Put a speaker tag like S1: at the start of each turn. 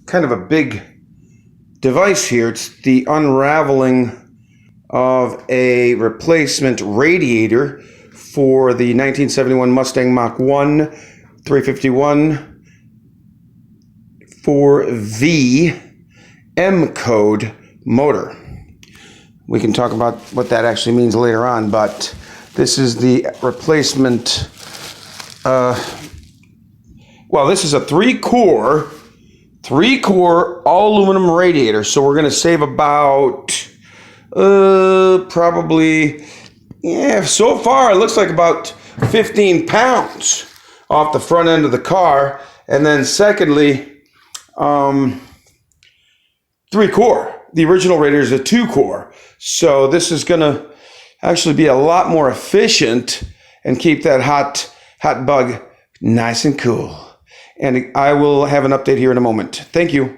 S1: kind of a big device here. It's the unraveling of a replacement radiator for the 1971 Mustang Mach 1 351 4V M code motor. We can talk about what that actually means later on, but this is the replacement. Well, this is a three-core all aluminum radiator, so we're going to save about probably, so far it looks like about 15 pounds off the front end of the car. And then secondly, three-core. The original radiator is a two-core, so this is going to actually be a lot more efficient and keep that hot bug nice and cool. And I will have an update here in a moment. Thank you.